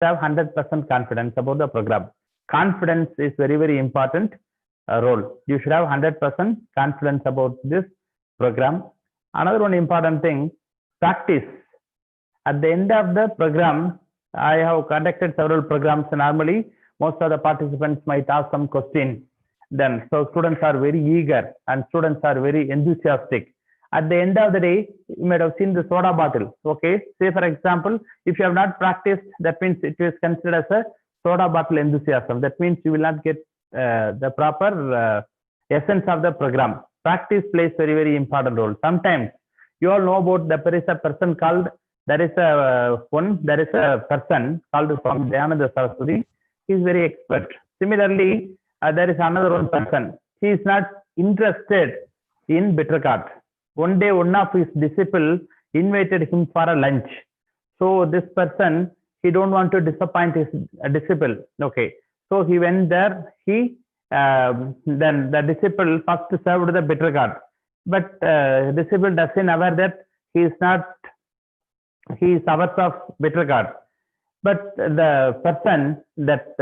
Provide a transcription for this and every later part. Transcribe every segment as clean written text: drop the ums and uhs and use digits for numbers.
have 100% confidence about the program. Confidence is very, very important role. You should have 100% confidence about this program. Another one important thing, practice. At the end of the program, I have conducted several programs. Normally, most of the participants might ask some question. Then, so students are very eager and students are very enthusiastic. At the end of the day, you might have seen the soda bottle. Okay, say for example, if you have not practiced, that means it is considered as a soda bottle enthusiasm. That means you will not get the proper essence of the program. Practice plays very, very important role. Sometimes you all know about there is a person called, there is a person called Swami Dayananda Saraswati. He is very expert. Similarly, there is another one person. He is not interested in bitter card. One day, one of his disciples invited him for a lunch. So this person, he don't want to disappoint his disciple. Okay, so he went there. Then the disciple first served the bitter card, but disciple doesn't aware that he is averse of bitter card. But the person that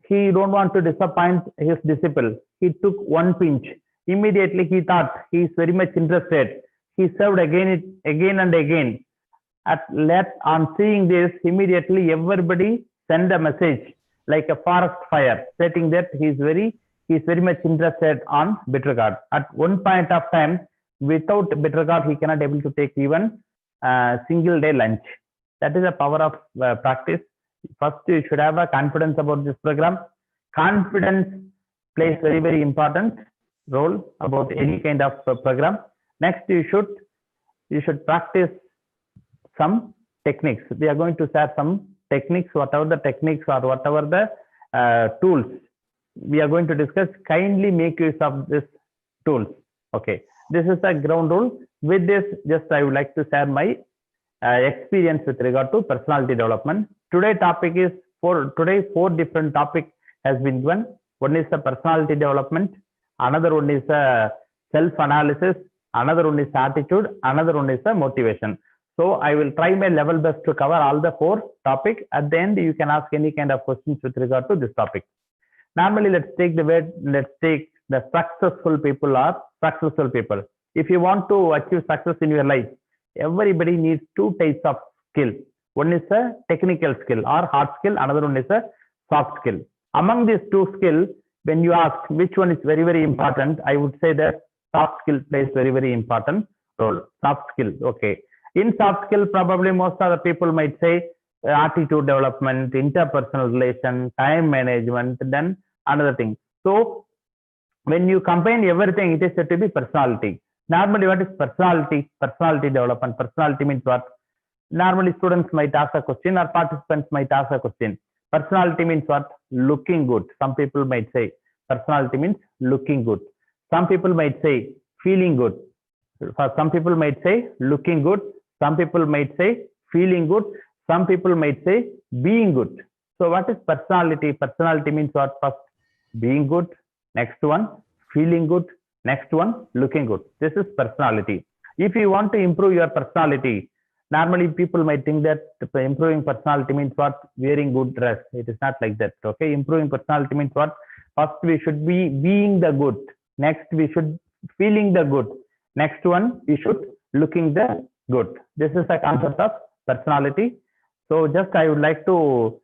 he don't want to disappoint his disciple. He took one pinch. Immediately he thought he is very much interested. He served again and again. On seeing this, immediately everybody sent a message like a forest fire, stating that he is very much interested on bitter card. At one point of time, without bitter card, he cannot able to take even a single day lunch. That is the power of practice. First, you should have a confidence about this program. Confidence plays very, very important role about any kind of program. Next, you should practice some techniques. We are going to share some techniques, whatever the techniques or whatever the tools we are going to discuss. Kindly make use of this tools. Okay, this is the ground rule. With this, just I would like to share my experience with regard to personality development. Today's topic is four different topics has been given. One is the personality development, another one is self-analysis, another one is attitude, another one is the motivation. So I will try my level best to cover all the four topics. At the end, you can ask any kind of questions with regard to this topic. Normally, let's take the successful people are successful people. If you want to achieve success in your life, everybody needs two types of skill. One is a technical skill or hard skill. Another one is a soft skill. Among these two skills, when you ask which one is very, very important, I would say that soft skill plays very, very important role. Soft skill. Okay. In soft skill, probably most of the people might say attitude development, interpersonal relation, time management, then another thing. So when you combine everything, it is said to be personality. Normally, what is personality? Personality development. Personality means what? Normally, students might ask a question or participants might ask a question. Personality means what? Looking good. Some people might say personality means looking good. Some people might say feeling good. Some people might say looking good. Some people might say feeling good. Some people might say being good. So what is personality? Personality means what? First, being good. Next one, feeling good. Next one, looking good. This is personality. If you want to improve your personality, normally people might think that improving personality means what? Wearing good dress. It is not like that. Okay. Improving personality means what? First, we should be being the good. Next, we should feeling the good. Next one, we should looking the good. This is the concept of personality. So just I would like to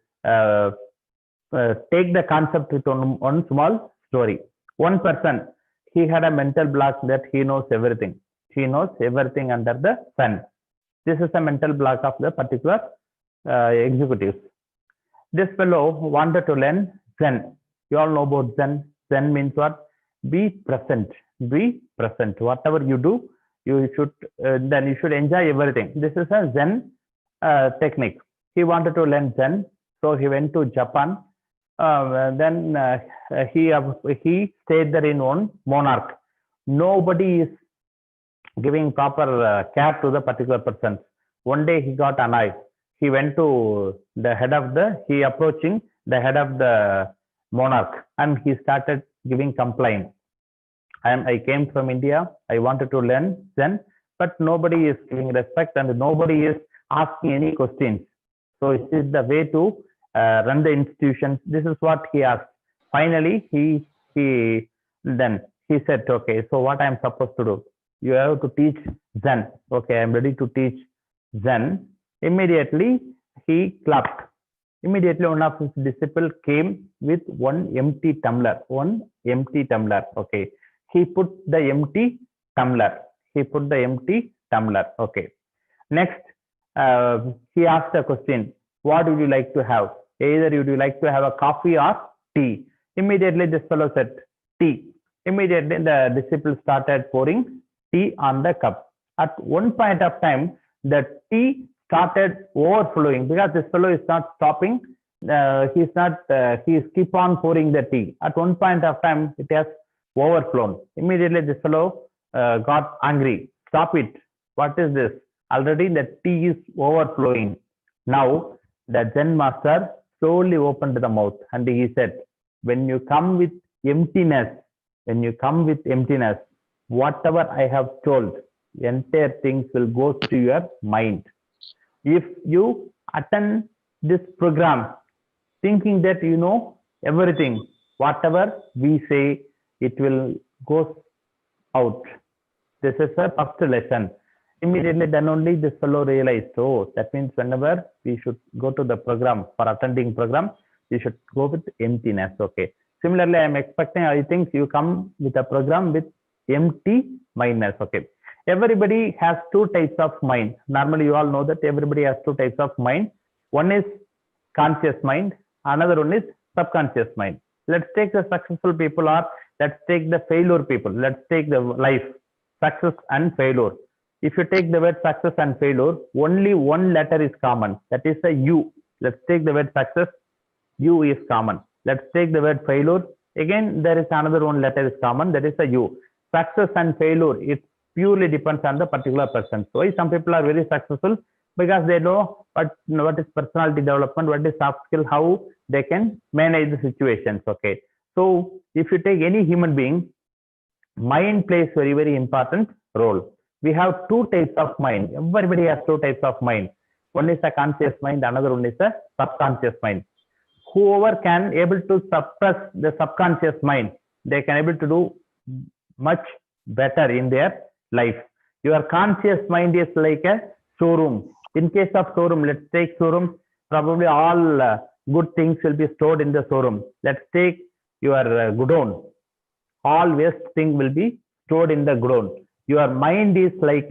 take the concept with one small story. One person, he had a mental block that he knows everything. He knows everything under the sun. This is a mental block of the particular executives. This fellow wanted to learn Zen. You all know about Zen. Zen means what? Be present. Be present. Whatever you do, you should then you should enjoy everything. This is a Zen technique. He wanted to learn Zen, so he went to Japan. Then he stayed there in one monarch. Nobody is giving proper care to the particular person. One day he got annoyed. He went to the head of approaching the head of the monarch and he started giving complaint. I came from India. I wanted to learn Zen, but nobody is giving respect and nobody is asking any questions. So it is the way to run the institutions. This is what he asked. Finally, he said, okay, so what I am supposed to do? You have to teach Zen. Okay, I am ready to teach Zen. Immediately, he clapped. Immediately, one of his disciples came with one empty tumbler. Okay, he put the empty tumbler. Okay. Next, he asked a question. What would you like to have? Either would you like to have a coffee or tea? Immediately, this fellow said tea. Immediately, the disciple started pouring tea on the cup. At one point of time, the tea started overflowing because this fellow is not stopping. He keep on pouring the tea. At one point of time, it has overflown. Immediately, this fellow got angry. Stop it. What is this? Already the tea is overflowing. Now, the Zen master slowly opened the mouth and he said, when you come with emptiness, whatever I have told, entire things will go to your mind. If you attend this program thinking that you know everything, whatever we say, it will go out. This is the first lesson. Immediately then only this fellow realized, oh, that means whenever we should go to the program, for attending program, you should go with emptiness. Okay. Similarly, I am expecting, I think you come with a program with empty mindness. Okay. Everybody has two types of mind. Normally, you all know that everybody has two types of mind. One is conscious mind. Another one is subconscious mind. Let's take the successful people or let's take the failure people. Let's take the life, success and failure. If you take the word success and failure, only one letter is common. That is the U. Let's take the word success. U is common. Let's take the word failure. Again, there is another one letter is common. That is the U. Success and failure, it purely depends on the particular person. So some people are very successful because they know what is personality development, what is soft skill, how they can manage the situations. Okay. So if you take any human being, mind plays very, very important role. We have two types of mind. Everybody has two types of mind. One is a conscious mind, another one is a subconscious mind. Whoever can able to suppress the subconscious mind, they can able to do much better in their life. Your conscious mind is like a showroom. In case of showroom, let's take showroom, probably all good things will be stored in the showroom. Let's take your godown. All waste thing will be stored in the godown. Your mind is like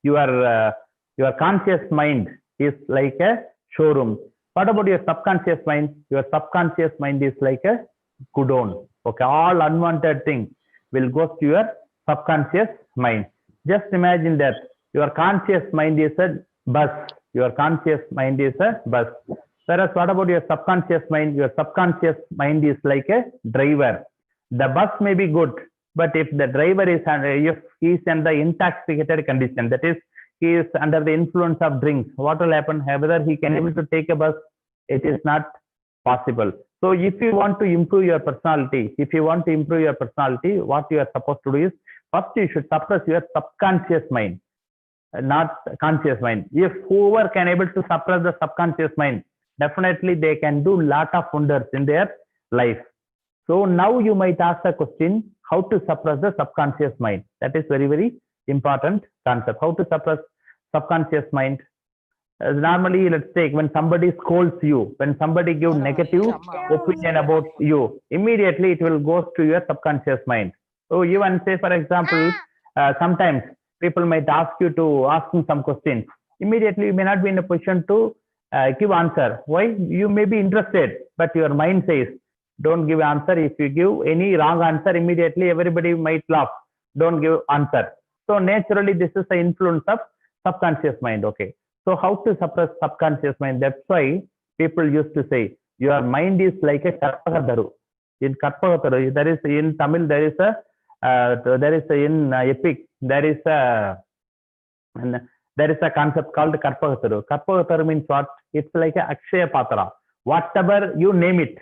your conscious mind is like a showroom. What about your subconscious mind? Your subconscious mind is like a godown. Okay, all unwanted things will go to your subconscious mind. Just imagine that your conscious mind is a bus. Your conscious mind is a bus. Whereas what about your subconscious mind? Your subconscious mind is like a driver. The bus may be good, but if the driver is if he is in the intoxicated condition, that is, he is under the influence of drinks, what will happen? Whether he can able to take a bus, it is not possible. So if you want to improve your personality, what you are supposed to do is, first you should suppress your subconscious mind, not conscious mind. If whoever can able to suppress the subconscious mind, definitely they can do lot of wonders in their life. So now you might ask the question, how to suppress the subconscious mind? That is very, very important concept. How to suppress subconscious mind? Normally, let's take when somebody scolds you, when somebody gives negative opinion about you, immediately it will go to your subconscious mind. So even say, for example, sometimes people might ask you to ask them some questions. Immediately, you may not be in a position to give answer. Why? You may be interested, but your mind says, don't give answer. If you give any wrong answer, immediately everybody might laugh. Don't give answer. So naturally, this is the influence of subconscious mind. Okay. So how to suppress subconscious mind? That's why people used to say, your mind is like a Karpagadaru. In Karpagadaru, there is in Tamil, there is in epic, there is a concept called Karpagadaru. Karpagadaru means what? It's like a Akshaya Patra. Whatever you name it,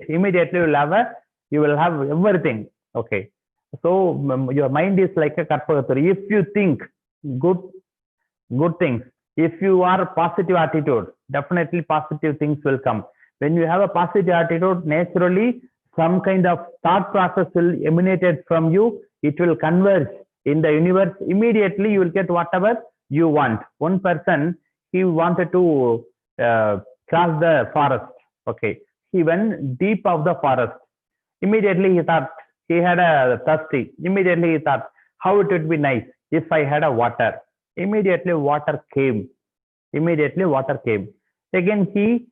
immediately you will have everything. Okay. So your mind is like a Karpagadaru. If you think good things, if you are positive attitude, definitely positive things will come. When you have a positive attitude, naturally some kind of thought process will emanate from you. It will converge in the universe. Immediately you will get whatever you want. One person, he wanted to cross the forest. Okay, he went deep of the forest. Immediately he thought, he had a thirsty. Immediately he thought, how it would be nice if I had a water. Immediately water came. Immediately water came. Again he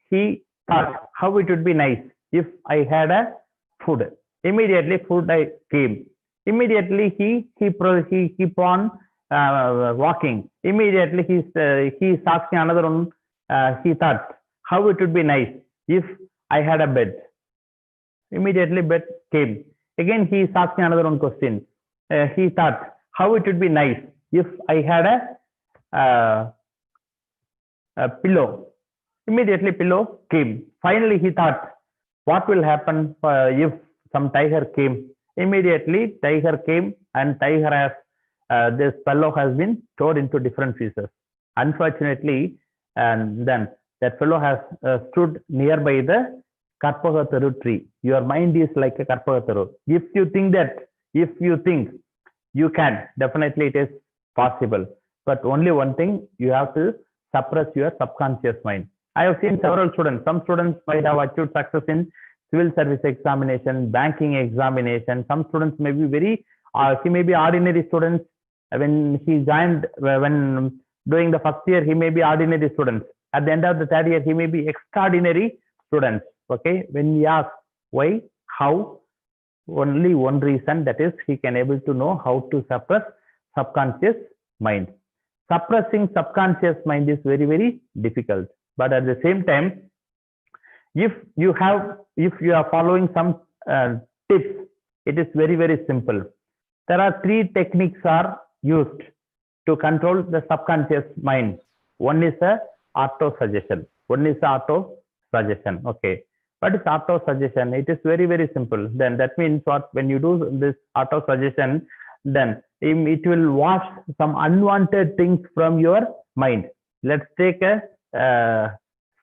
he thought how it would be nice if I had a food. Immediately food came. Immediately he keep on walking. Immediately he's asking another one. He thought how it would be nice if I had a bed. Immediately bed came. Again he is asking another one question. He thought how it would be nice if I had a pillow. Immediately pillow came. Finally he thought what will happen if some tiger came. Immediately tiger came, and tiger has this fellow has been torn into different pieces. Unfortunately, and then that fellow has stood nearby the Karpagataru tree. Your mind is like a Karpagataru. If you think you can, definitely it is possible. But only one thing, you have to suppress your subconscious mind. I have seen several students. Some students might have achieved success in civil service examination, banking examination. Some students may be he may be ordinary students. When he joined, when doing the first year, he may be ordinary students. At the end of the third year, he may be extraordinary students. Okay, when we ask why, how, only one reason, that is he can able to know how to suppress subconscious mind. Suppressing subconscious mind is very, very difficult. But at the same time, if you are following some tips, it is very, very simple. There are 3 techniques are used to control the subconscious mind. One is a auto suggestion. Okay. What is auto suggestion? It is very, very simple. Then that means what, when you do this auto suggestion, then it will wash some unwanted things from your mind. Let's take a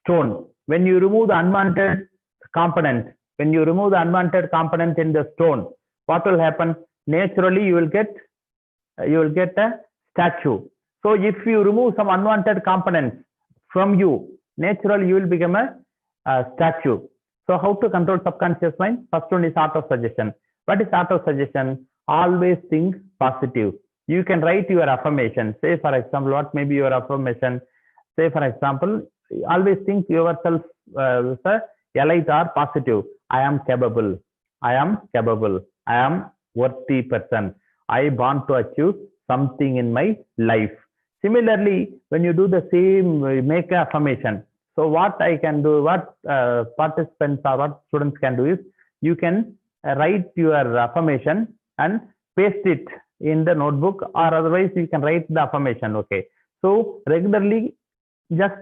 stone. When you remove the unwanted component, in the stone, what will happen? Naturally, you will get a statue. So if you remove some unwanted components from you, naturally you will become a statue. So how to control subconscious mind? First one is auto suggestion. What is auto suggestion? Always think positive. You can write your affirmation. Say for example, what may be your affirmation? Say for example, always think yourself elite or positive. I am capable. I am worthy person. I want to achieve something in my life. Similarly, when you do the same, make an affirmation. So what I can do, what participants or what students can do is, you can write your affirmation and paste it in the notebook, or otherwise you can write the affirmation. Okay. So regularly just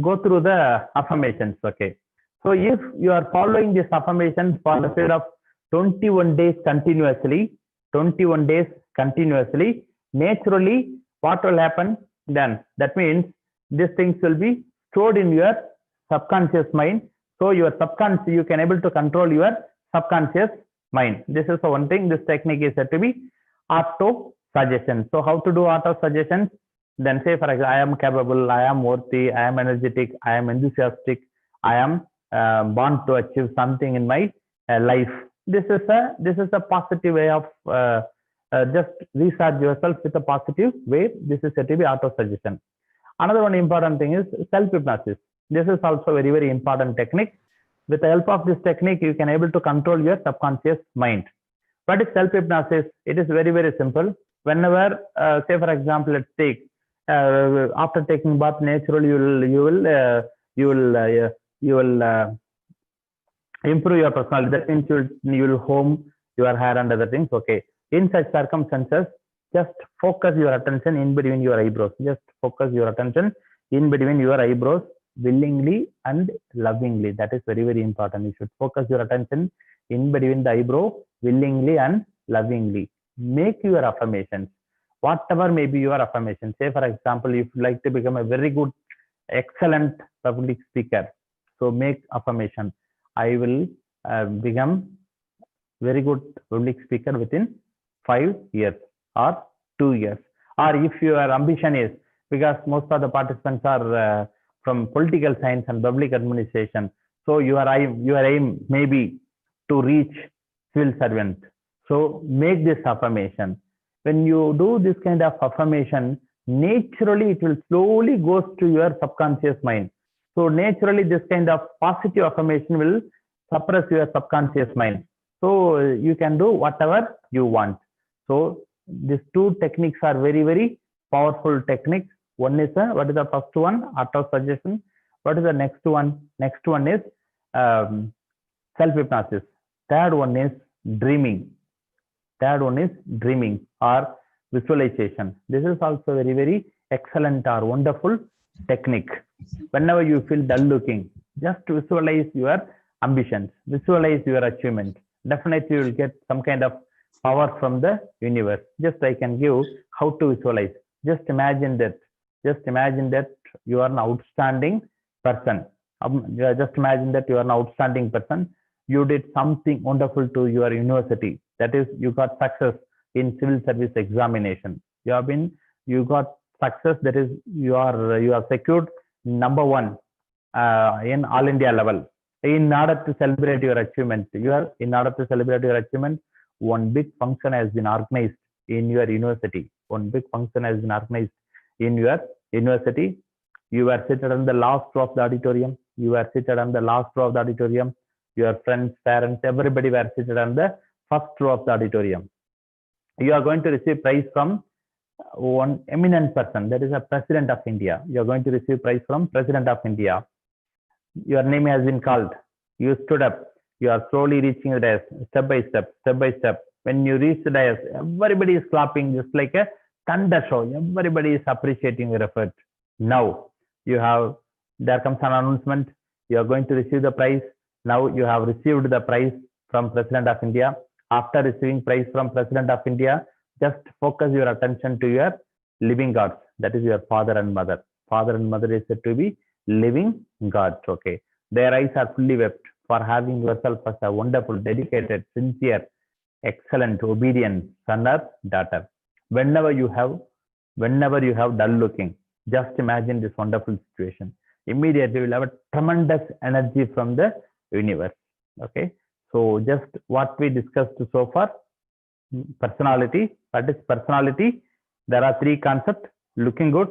go through the affirmations. Okay. So if you are following this affirmation for the period of 21 days continuously, naturally what will happen then? That means these things will be stored in your subconscious mind. So your subconscious, you can able to control your subconscious mind. This is the one thing. This technique is said to be auto suggestion. So how to do auto suggestions? Then say for example, I am capable, I am worthy, I am energetic, I am enthusiastic, I am born to achieve something in my life. This is a positive way of just recharge yourself with a positive way. This is said to be auto suggestion. Another one important thing is self hypnosis. This is also very, very important technique. With the help of this technique, you can able to control your subconscious mind. What is self hypnosis? It is very, very simple. Whenever, say for example, let's take after taking bath, naturally you will improve your personality. That means you will home your hair and other things. Okay. In such circumstances, just focus your attention in between your eyebrows. Just focus your attention in between your eyebrows, willingly and lovingly. That is very, very important. You should focus your attention in between the eyebrow, willingly and lovingly. Make your affirmations. Whatever may be your affirmation. Say for example, if you like to become a very good, excellent public speaker. So make affirmation. I will become very good public speaker within 5 years or 2 years. Or if your ambition is, because most of the participants are from political science and public administration, so your aim may be to reach civil servant. So make this affirmation. When you do this kind of affirmation, naturally it will slowly goes to your subconscious mind. So naturally this kind of positive affirmation will suppress your subconscious mind. So you can do whatever you want. So these two techniques are very, very powerful techniques. One is what is the first one? Auto suggestion. What is the next one? Next one is self-hypnosis. Third one is dreaming. Third one is dreaming or visualization. This is also very, very excellent or wonderful technique. Whenever you feel dull looking, just visualize your ambitions, visualize your achievement. Definitely you will get some kind of power from the universe. Just I can give how to visualize. Just imagine that you are an outstanding person. Just imagine that you are an outstanding person. You did something wonderful to your university. That is, you got success in civil service examination. You got success. That is, you have secured number 1 in all India level. In order to celebrate your achievement, one big function has been organized in your university. You were seated on the last row of the auditorium. Your friends, parents, everybody were seated on the first row of the auditorium. You are going to receive prize from one eminent person, that is a President of India. You are going to receive prize from President of India. Your name has been called. You stood up. You are slowly reaching the dais, step by step. When you reach the dais, everybody is clapping just like a thunder show. Everybody is appreciating your effort. Now there comes an announcement. You are going to receive the prize. Now you have received the prize from President of India. After receiving prize from President of India, just focus your attention to your living gods. That is your father and mother. Father and mother is said to be living gods. Okay. Their eyes are fully wept for having yourself as a wonderful, dedicated, sincere, excellent, obedient son or daughter. Whenever you have dull looking, just imagine this wonderful situation. Immediately you will have a tremendous energy from the universe. Okay. So just what we discussed so far, personality. What is personality? There are 3 concepts: looking good,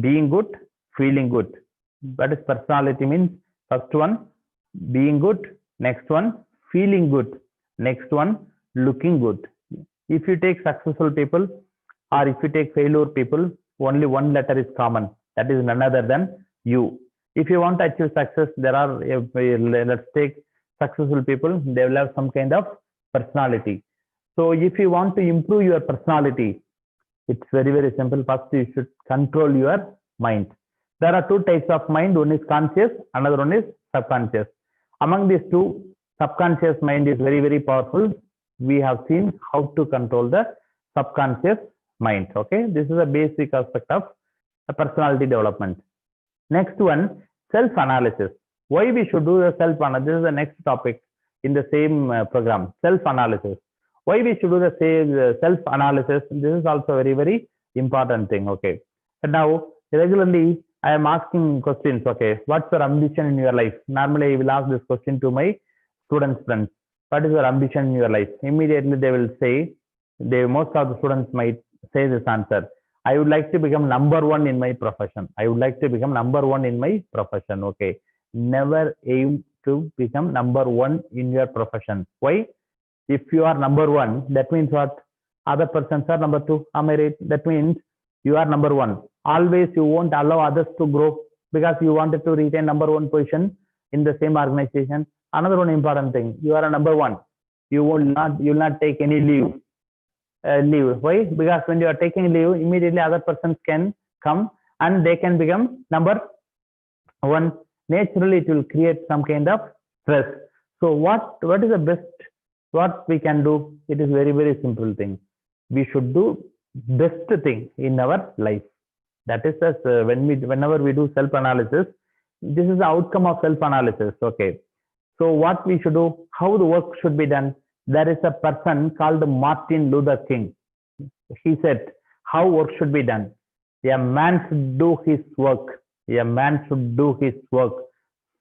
being good, feeling good. What is personality means? First one, being good. Next one, feeling good. Next one, looking good. If you take successful people or if you take failure people, only one letter is common. That is none other than you. If you want to achieve success, let's take successful people, they will have some kind of personality. So if you want to improve your personality, it's very, very simple. First, you should control your mind. There are 2 types of mind. One is conscious, another one is subconscious. Among these 2, subconscious mind is very, very powerful. We have seen how to control the subconscious mind. Okay, this is a basic aspect of personality development. Next one, self-analysis. Why we should do the self-analysis? This is the next topic in the same program, self-analysis. Why we should do the self-analysis? This is also very, very important thing. Okay. And now, regularly, I am asking questions. Okay. What's your ambition in your life? Normally, I will ask this question to my students' friends. What is your ambition in your life? Immediately, they will say, most of the students might say this answer. I would like to become number 1 in my profession. Okay. Never aim to become number 1 in your profession. Why? If you are number 1, that means what? Other persons are number 2. Am I right? That means you are number 1. Always you won't allow others to grow because you wanted to retain number 1 position in the same organization. Another one important thing, you are a number 1. You will not take any leave. Why? Because when you are taking leave, immediately other persons can come and they can become number 1. Naturally, it will create some kind of stress. So what is the best? What we can do? It is very, very simple thing. We should do best thing in our life. That is whenever we do self-analysis, this is the outcome of self-analysis. Okay. So what we should do, how the work should be done. There is a person called Martin Luther King. He said, how work should be done. A man should do his work. A man should do his work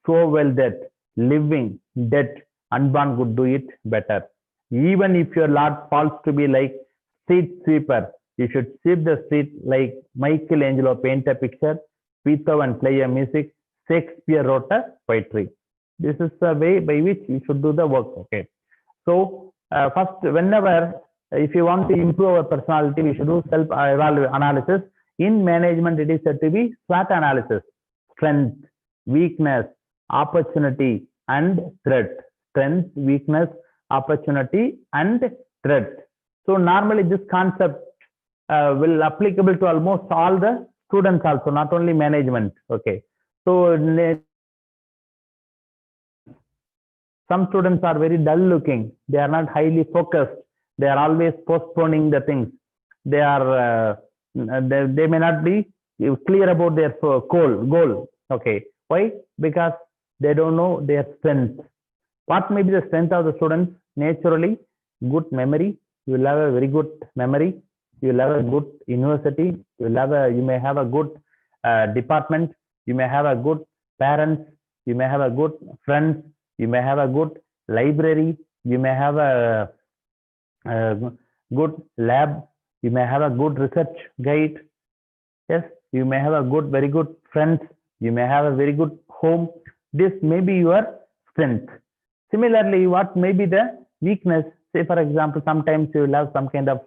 so well that living, dead, unborn would do it better. Even if your lot falls to be like street sweeper, you should sweep the street like Michelangelo paint a picture, Beethoven play a music, Shakespeare wrote a poetry. This is the way by which you should do the work. Okay. So first, whenever if you want to improve our personality, we should do self-analysis. In management, it is said to be SWOT analysis: strength, weakness, opportunity, and threat. Strength, weakness, opportunity, and threat. So normally this concept will applicable to almost all the students also, not only management. Okay. So some students are very dull looking. They are not highly focused. They are always postponing the things. They are they may not be clear about their goal. Okay. Why? Because they don't know their strength. What may be the strength of the students? Naturally, good memory. You will have a very good memory. You will have a good university. You may have a good department. You may have a good parents. You may have a good friends. You may have a good library. You may have a good lab. You may have a good research guide. Yes, you may have a very good friends. You may have a very good home. This may be your strength. Similarly, what may be the weakness? Say, for example, sometimes you will have some kind of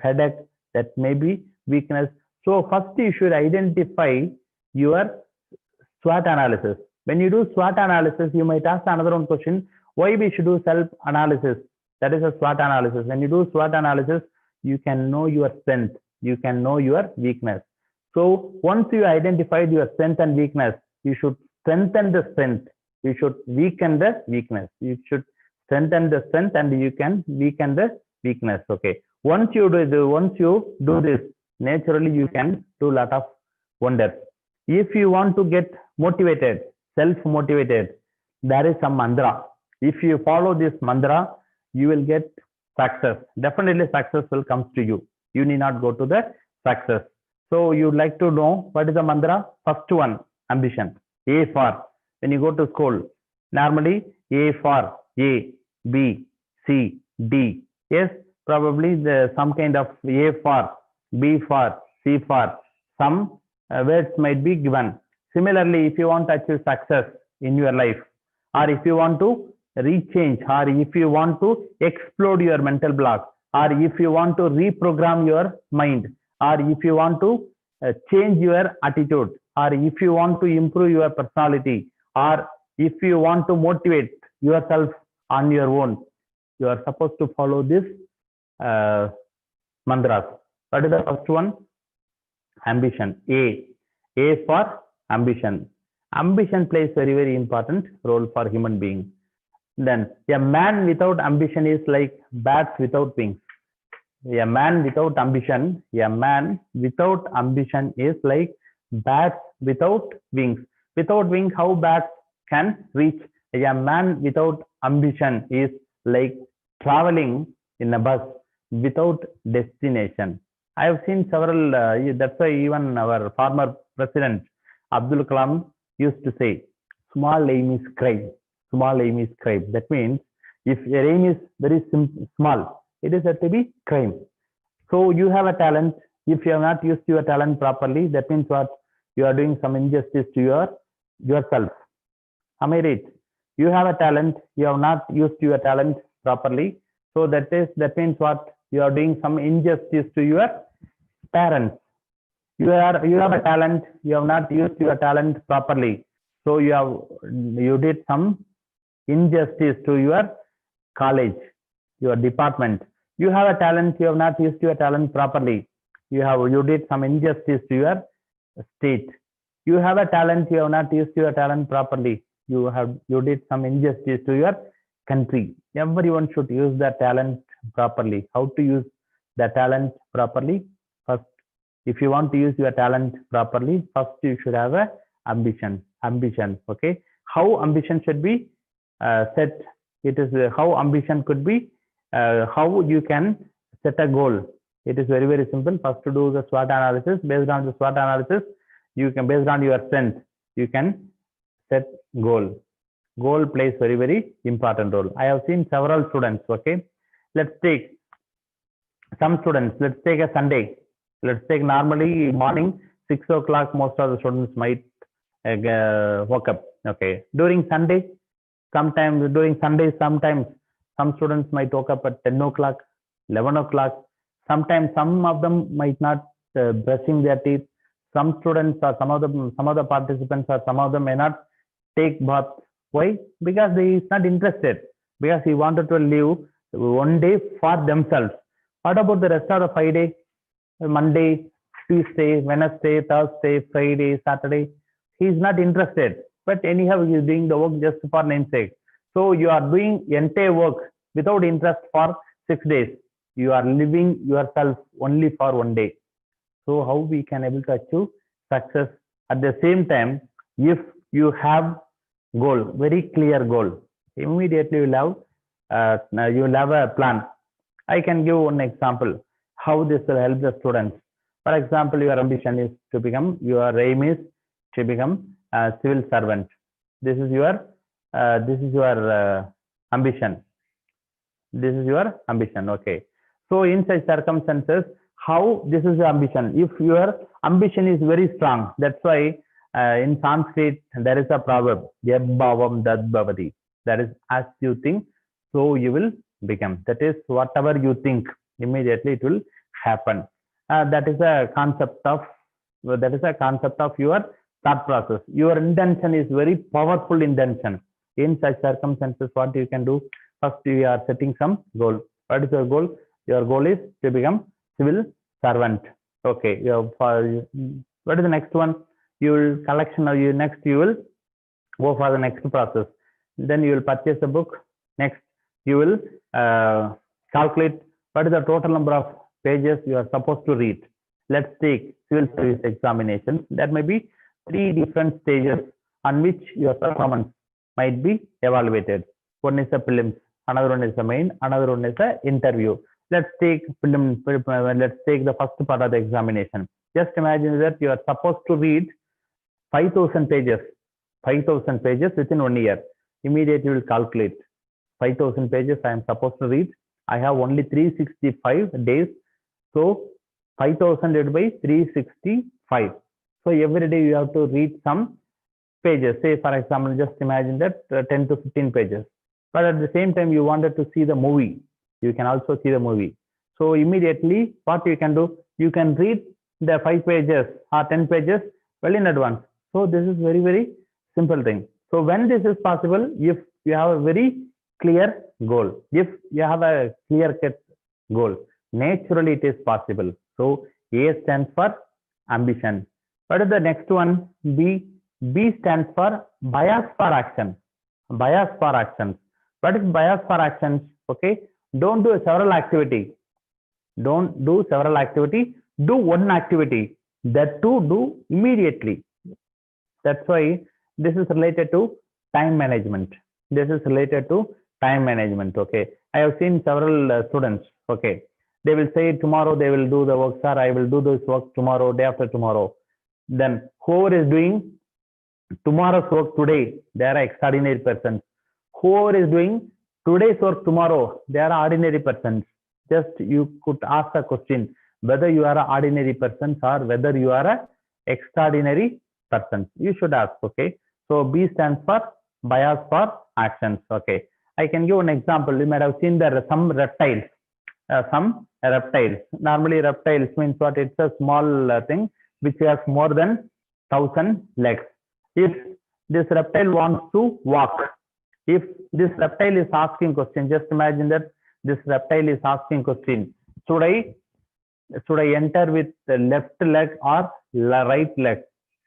headache. That may be weakness. So first you should identify your SWOT analysis. When you do SWOT analysis, you might ask another one question: why we should do self-analysis? That is a SWOT analysis. When you do SWOT analysis, you can know your strength. You can know your weakness. So once you identified your strength and weakness, you should strengthen the strength. You should weaken the weakness. You should strengthen the strength and you can weaken the weakness. Okay. Once you do this, naturally you can do a lot of wonders. If you want to get motivated, self-motivated, there is some mantra. If you follow this mantra, you will get success. Definitely success will come to you. You need not go to the success. So you would like to know what is the mantra? First one, ambition. A for, when you go to school, normally A for A, B, C, D. Yes, probably some kind of A for, B for, C for, some words might be given. Similarly, if you want to achieve success in your life, or if you want to rechange, or if you want to explode your mental block, or if you want to reprogram your mind, or if you want to change your attitude, or if you want to improve your personality, or if you want to motivate yourself on your own, you are supposed to follow this mantras. What is the first one? Ambition. A for ambition. Ambition plays very important role for human being. Then a man without ambition is like bats without wings. A man without ambition is like bats without wings. Without wings, how bats can reach? A man without ambition is like traveling in a bus without destination. I have seen several, that's why even our former president, Abdul Kalam, used to say, small aim is crime. Small aim is crime. That means if your aim is very small, it is said to be crime. So you have a talent. If you have not used your talent properly, that means what? You are doing some injustice to yourself. Am I right? You have a talent. You have not used your talent properly. So that means what? You are doing some injustice to your parents. You have a talent. You have not used your talent properly. So you did some injustice to your college, your department. You have a talent. You have not used your talent properly. You did some injustice to your state. You have a talent. You have not used your talent properly. You did some injustice to your country. Everyone should use their talent properly. How to use the talent properly? First, if you want to use your talent properly, first you should have a ambition. ambition. Okay, how ambition should be set. It is how ambition could be, how you can set a goal. It is very, very simple. First, to do the SWOT analysis. Based on the SWOT analysis, you can, based on your strength, you can set goal. Goal plays very, very important role. I have seen several students. Okay, let's take some students. Let's take a Sunday. Let's take normally morning 6 o'clock. Most of the students might woke up. Okay, during Sunday, sometimes during Sunday, sometimes some students might wake up at 10 o'clock, 11 o'clock. Sometimes some of them might not brushing their teeth. Some students or some of the participants or some of them may not take bath. Why? Because they is not interested. Because he wanted to live one day for themselves. What about the rest of the 5 days? Monday, Tuesday, Wednesday, Thursday, Friday, Saturday. He is not interested. But anyhow, he is doing the work just for namesake. So you are doing entire work without interest for 6 days. You are living yourself only for 1 day. So how we can able to achieve success? At the same time, if you have goal, very clear goal, immediately you will have a plan. I can give one example how this will help the students. For example, your ambition is to become, your aim is to become a civil servant. This is your ambition. This is your ambition. Okay. So in such circumstances, how this is the ambition? If your ambition is very strong, that's why in Sanskrit there is a proverb, Yad bhavam tad bhavati. That is, as you think, so you will become. That is, whatever you think, immediately it will happen. That is a concept of your thought process. Your intention is very powerful intention. In such circumstances, what you can do? First, you are setting some goal. What is your goal? Your goal is to become civil servant. Okay. What is the next one? You will collection. You will go for the next process. Then you will purchase a book. Next, you will calculate what is the total number of pages you are supposed to read. Let's take civil service examinations. There may be 3 different stages on which your performance might be evaluated. One is the prelims, another one is the main, another one is the interview. Let's take let's take the first part of the examination. Just imagine that you are supposed to read 5,000 pages. 5,000 pages within 1 year. Immediately you will calculate 5,000 pages I am supposed to read. I have only 365 days. So 5,000 divided by 365. So every day you have to read some pages. Say for example, just imagine that 10 to 15 pages. But at the same time, you wanted to see the movie. You can also see the movie. So immediately what you can do, you can read the 5 pages or 10 pages well in advance. So this is very, very simple thing. So when this is possible, if you have a very clear goal, if you have a clear cut goal, naturally it is possible. So A stands for ambition. What is the next one? B. B stands for bias for action. Bias for actions. What is bias for actions? Okay. Don't do several activity. Don't do several activity. Do one activity. That too do immediately. That's why this is related to time management. This is related to time management. Okay. I have seen several students. Okay. They will say tomorrow they will do the work, sir. I will do this work tomorrow, day after tomorrow. Then whoever is doing tomorrow's work today, they are extraordinary persons. Whoever is doing today's work tomorrow, they are ordinary persons. Just you could ask a question whether you are an ordinary person or whether you are a extraordinary person. You should ask. Okay. So B stands for bias for actions. Okay. I can give an example. You might have seen there are some reptiles. Normally reptiles means what? It's a small thing which has more than 1,000 legs. If this reptile wants to walk, if this reptile is asking question, just imagine that this reptile is asking question, should I enter with the left leg or right leg?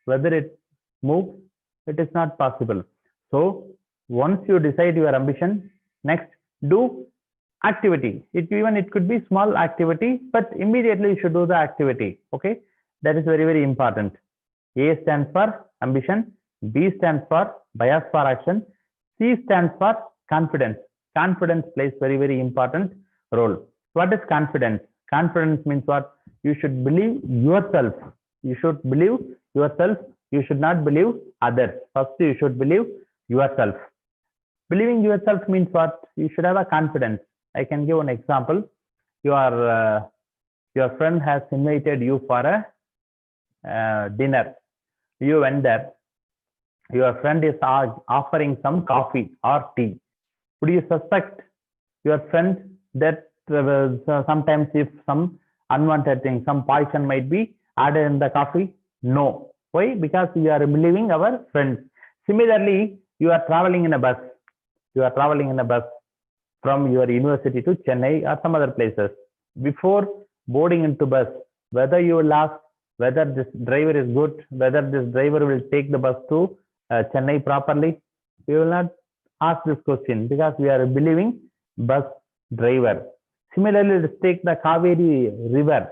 Whether it moves, it is not possible. So once you decide your ambition, next do activity. It could be small activity, but immediately you should do the activity. Okay, that is very, very important. A stands for ambition, B stands for bias for action. C stands for confidence. Confidence plays very important role. What is confidence? Confidence means what? You should believe yourself. You should believe yourself. You should not believe others. First, you should believe yourself. Believing yourself means what? You should have a confidence. I can give an example. Your friend has invited you for a dinner. You went there. Your friend is offering some coffee or tea. Would you suspect your friend that sometimes if some unwanted thing, some poison might be added in the coffee? No. Why? Because you are believing our friends. Similarly, you are traveling in a bus. You are traveling in a bus from your university to Chennai or some other places. Before boarding into bus, whether you will ask whether this driver is good, whether this driver will take the bus to Chennai properly, we will not ask this question because we are believing bus driver. Similarly, let's take the Kaveri river.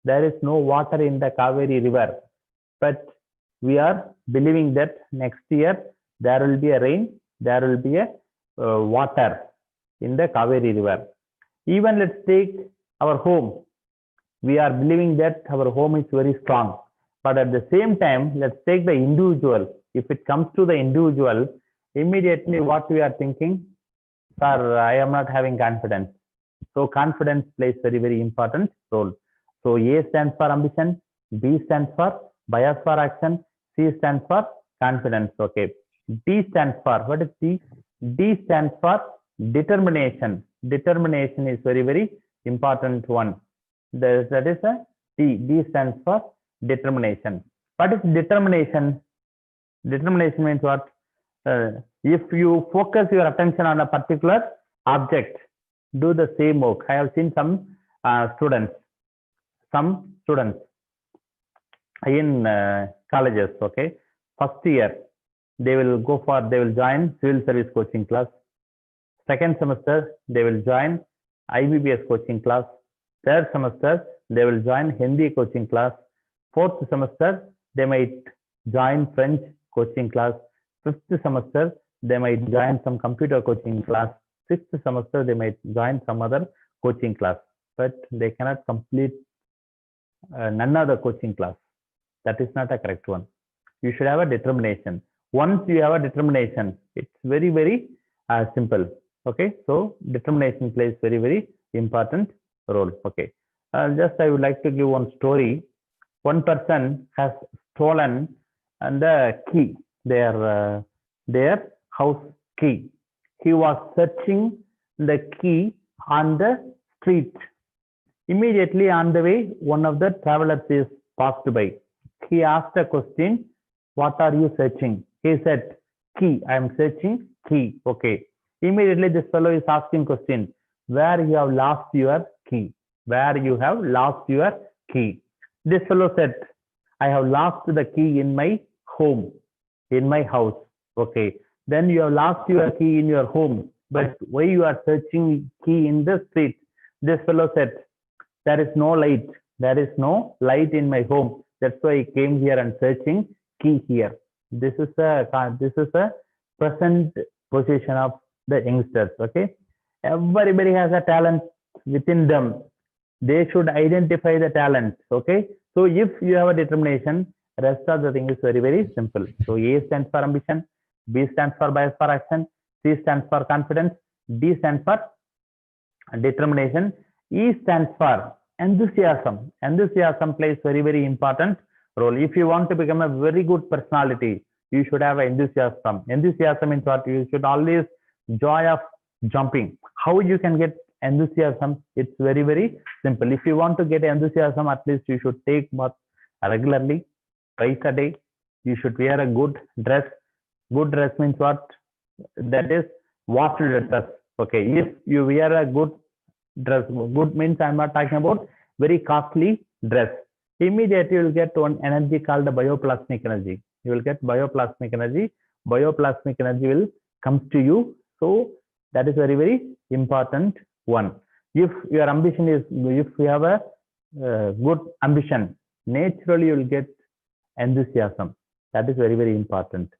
There is no water in the Kaveri river, but we are believing that next year there will be a rain, there will be a water in the Kaveri river. Even let's take our home. We are believing that our home is very strong. But at the same time, let's take the individual. If it comes to the individual, immediately what we are thinking, sir, I am not having confidence. So confidence plays very important role. So A stands for ambition, B stands for bias for action, C stands for confidence. Okay. D stands for, what is D? D stands for determination. Determination is very important one. That is a D. D stands for determination. What is determination? Determination means what? If you focus your attention on a particular object, do the same work. I have seen some students in colleges. Okay, first year they will join civil service coaching class. Second semester they will join IBPS coaching class. Third semester they will join Hindi coaching class. Fourth semester they might join French coaching class. Fifth semester they might join some computer coaching class. Sixth semester they might join some other coaching class, but they cannot complete none of the coaching class. That is not a correct one. You should have a determination. Once you have a determination, it's very simple. Okay, so determination plays very important role. Okay, just I would like to give one story. One person has stolen the key, their house key. He was searching the key on the street. Immediately on the way, one of the travelers is passed by. He asked a question, what are you searching? He said, key. I am searching key. Okay. Immediately this fellow is asking question, where you have lost your key? Where you have lost your key? This fellow said, I have lost the key in my home, in my house. Okay. Then you have lost your key in your home, but why you are searching key in the street? This fellow said, there is no light. There is no light in my home. That's why I came here and searching key here. This is a present position of the youngsters. Okay, everybody has a talent within them. They should identify the talent. Okay, so if you have a determination, rest of the thing is very simple. So A stands for ambition, B stands for bias for action, C stands for confidence, D stands for determination, E stands for enthusiasm. Enthusiasm plays very important role. If you want to become a very good personality, you should have enthusiasm. Enthusiasm means what? You should always joy of jumping. How you can get enthusiasm? It's very simple. If you want to get enthusiasm, at least you should take bath regularly, twice a day. You should wear a good dress. Good dress means what? That is washed dress. Okay, if you wear a good dress, good means I'm not talking about very costly dress. Immediately you will get one energy called the bioplasmic energy. You will get bioplasmic energy. Bioplasmic energy will come to you. So that is very important one. If your ambition is, if you have a good ambition, naturally you will get enthusiasm. That is very important.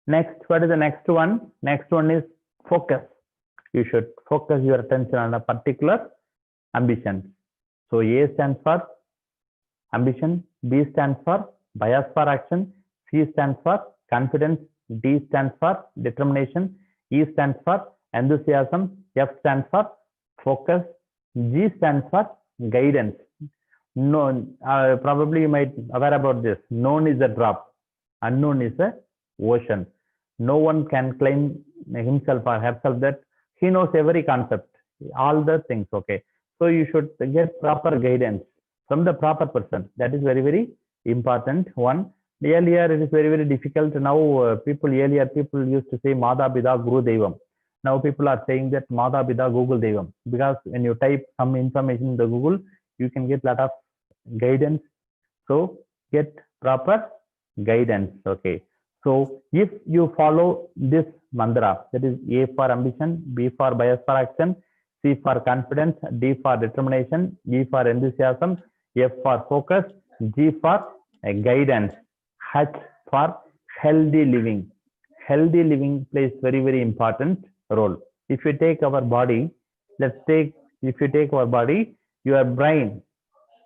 Next, what is the next one? Next one is focus. You should focus your attention on a particular ambition. So A stands for ambition, B stands for bias for action, C stands for confidence, D stands for determination, E stands for enthusiasm, F stands for focus, G stands for guidance. Known, probably you might aware about this. Known is a drop, unknown is a ocean. No one can claim himself or herself that he knows every concept, all the things. Okay, so you should get proper guidance from the proper person. That is very, very important one. Earlier it is very, very difficult. Now earlier people used to say Mada Bida Guru Devam. Now people are saying that Mada Bida Google Devam, because when you type some information in the Google, you can get a lot of guidance. So get proper guidance. Okay, so if you follow this mantra, that is A for ambition, B for bias for action, C for confidence, D for determination, E for enthusiasm, F for focus, G for guidance, H for healthy living. Healthy living plays very, very important role. If you take our body, if you take our body, your brain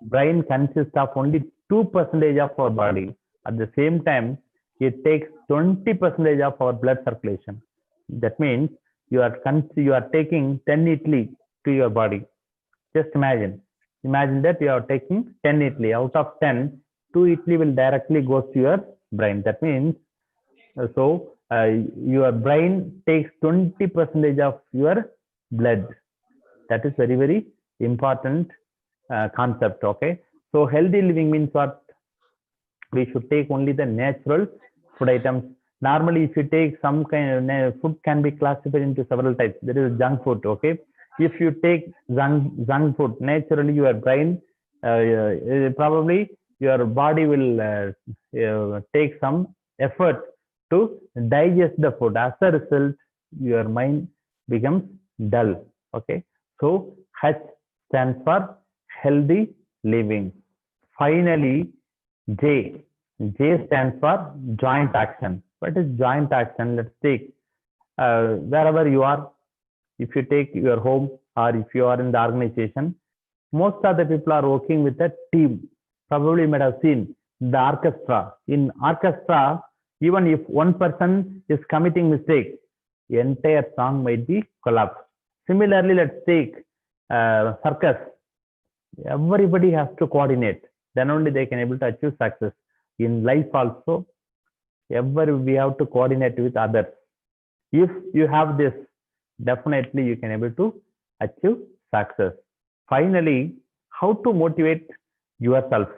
consists of only 2% of our body. At the same time, it takes 20% of our blood circulation. That means you are taking 10 Italy to your body. Just imagine that you are taking 10 Italy. Out of 10, 2 Italy will directly go to your brain. That means your brain takes 20% of your blood. That is very, very important concept. Okay, so healthy living means what? We should take only the natural food items. Normally, if you take some kind of food, can be classified into several types. There is junk food. Okay, if you take junk food, naturally your brain probably your body will take some effort to digest the food. As a result, your mind becomes dull. Okay, so H stands for healthy living. Finally, J stands for joint action. What is joint action? Let's take wherever you are. If you take your home, or if you are in the organization, most of the people are working with a team. Probably you might have seen the orchestra. In orchestra, even if one person is committing mistake, the entire song might be collapsed. Similarly, let's take circus. Everybody has to coordinate. Then only they can able to achieve success. In life also, we have to coordinate with others. If you have this, definitely you can able to achieve success. Finally, how to motivate yourself?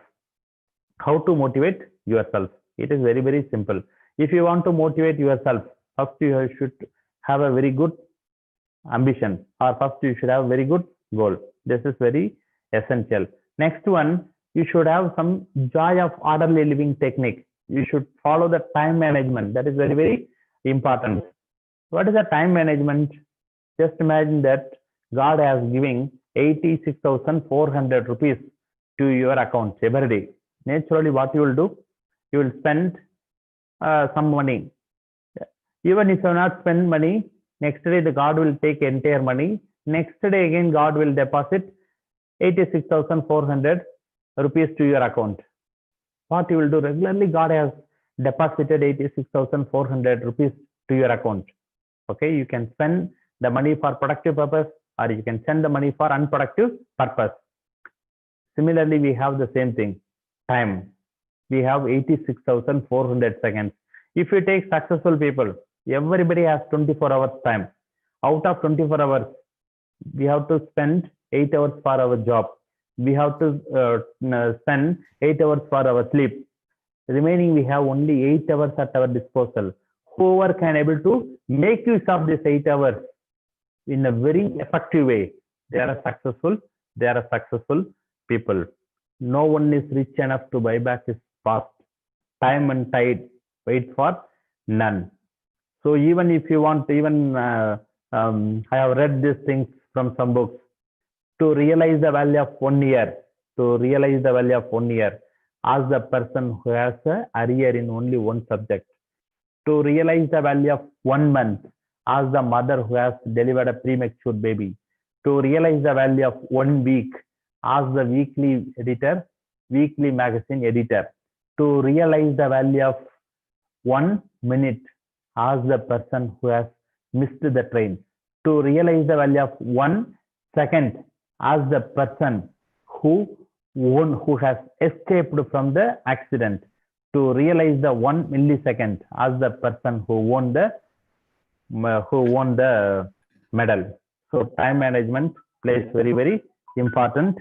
How to motivate yourself? It is very, very simple. If you want to motivate yourself, first you should have a very good ambition, or first you should have a very good goal. This is very essential. Next one, you should have some joy of orderly living technique. You should follow the time management. That is very, very important. What is the time management? Just imagine that God has given 86,400 rupees to your account every day. Naturally, what you will do? You will spend some money. Even if you not spend money, next day the God will take entire money. Next day again God will deposit 86,400 rupees to your account. What you will do? Regularly God has deposited 86,400 rupees to your account. Okay, you can spend the money for productive purpose, or you can send the money for unproductive purpose. Similarly, we have the same thing. Time. We have 86,400 seconds. If you take successful people, everybody has 24 hours time. Out of 24 hours, we have to spend 8 hours for our job. We have to spend 8 hours for our sleep. Remaining, we have only 8 hours at our disposal. Whoever can able to make use of this 8 hours in a very effective way, they are successful. They are successful people. No one is rich enough to buy back his past. Time and tide wait for none. So even if you want, I have read these things from some books. To realize the value of 1 year, ask the person who has a arrear in only one subject. To realize the value of 1 month, ask the mother who has delivered a premature baby. To realize the value of 1 week, ask the weekly magazine editor. To realize the value of 1 minute, ask the person who has missed the train. To realize the value of 1 second, ask the person who has escaped from the accident. To realize the 1 millisecond, ask the person who won the medal. So time management plays very important.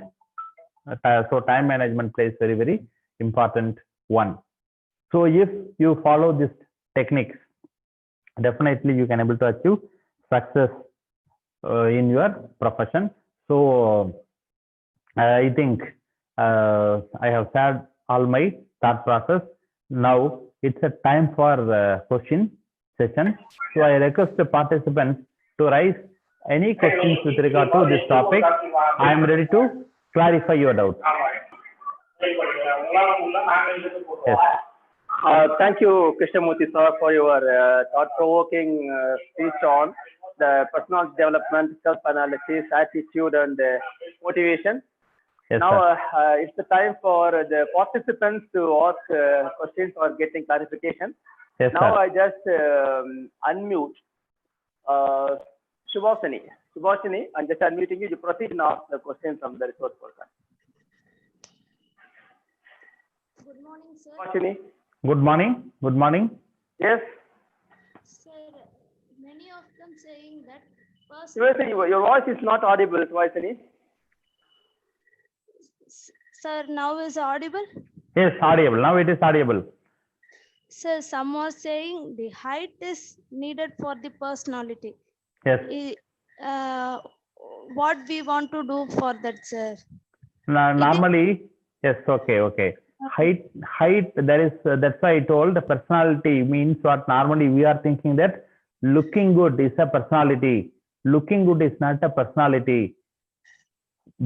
So time management plays very important one. So if you follow these techniques, definitely you can able to achieve success in your profession. So I think I have shared all my thought process. Now it's a time for question session. So I request the participants to raise any questions with regard to this topic. I am ready to clarify your doubt. Yes. Thank you, Krishnamurthy sir, for your thought-provoking speech on the personal development, self-analysis, attitude, and motivation. Yes, now it's the time for the participants to ask questions or getting clarification. Yes, now sir. I just unmute Subhashini. Subhashini, I'm just unmuting you. You proceed and ask the question from the resource person. Good morning, sir. Subhashini. Good morning. Good morning. Yes. Sir, many of them saying that first. Subhashini, your voice is not audible, Subhashini. Sir, now is audible? Yes, audible. Now it is audible. Sir, some are saying the height is needed for the personality. Yes. What we want to do for that, sir? Normally, yes. Okay. Height. There is. That's why I told the personality means what. Normally, we are thinking that looking good is a personality. Looking good is not a personality.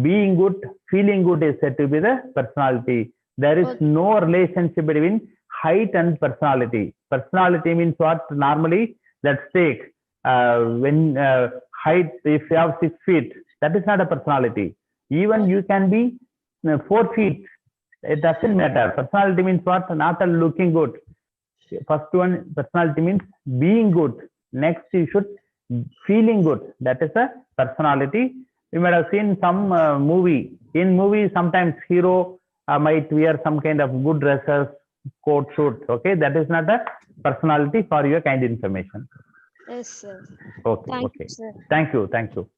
Being good, feeling good is said to be the personality. There is no relationship between height and personality. Personality means what? Normally, let's take when height, if you have 6 feet, that is not a personality. Even you can be 4 feet. It doesn't matter. Personality means what? Not a looking good. First one, personality means being good. Next, you should feeling good. That is a personality. You might have seen some movie. In movie, sometimes hero might wear some kind of good dresses, coat, suit. Okay, that is not a personality for your kind information. Yes, sir. Okay. Thank you, sir. Thank you.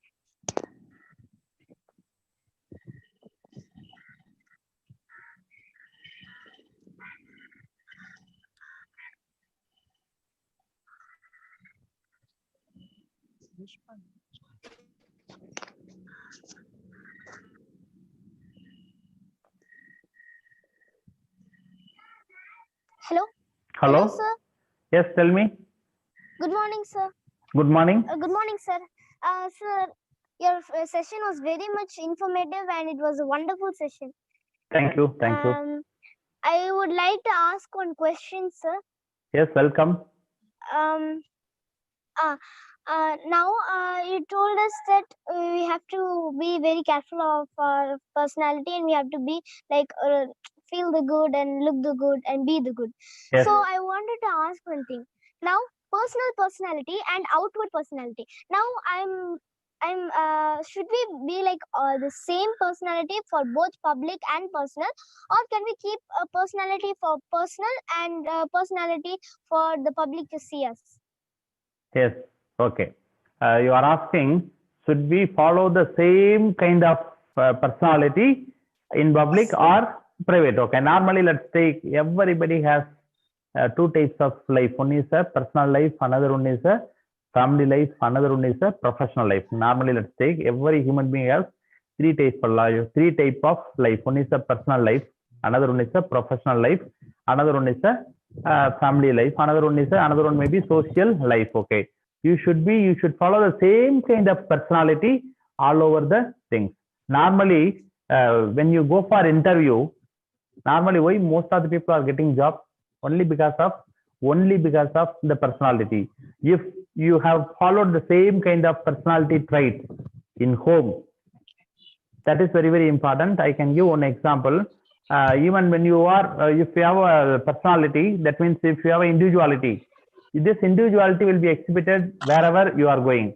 Hello, sir. Yes, tell me. Good morning, sir. Good morning. Good morning, sir. Sir, your session was very much informative and it was a wonderful session. Thank you. I would like to ask one question, sir. Yes, welcome. Now you told us that we have to be very careful of our personality and we have to be like feel the good and look the good and be the good. Yes. So I wanted to ask one thing. Now, personal personality and outward personality. Now should we be like the same personality for both public and personal, or can we keep a personality for personal and personality for the public to see us? Yes. Okay. You are asking, should we follow the same kind of personality in public or private? Okay. Normally, let's take everybody has 2 types of life. One is a personal life, another one is a family life, another one is a professional life. Normally, let's take every human being has 3 types of life. 3 types of life. One is a personal life, another one is a professional life, another one is a family life, another one may be social life. Okay. You should follow the same kind of personality all over the things. Normally, when you go for interview, normally why most of the people are getting job? Only because of only because of the personality. If you have followed the same kind of personality trait in home, that is very, very important. I can give one example. Even when you are, if you have a personality, that means if you have individuality, this individuality will be exhibited wherever you are going.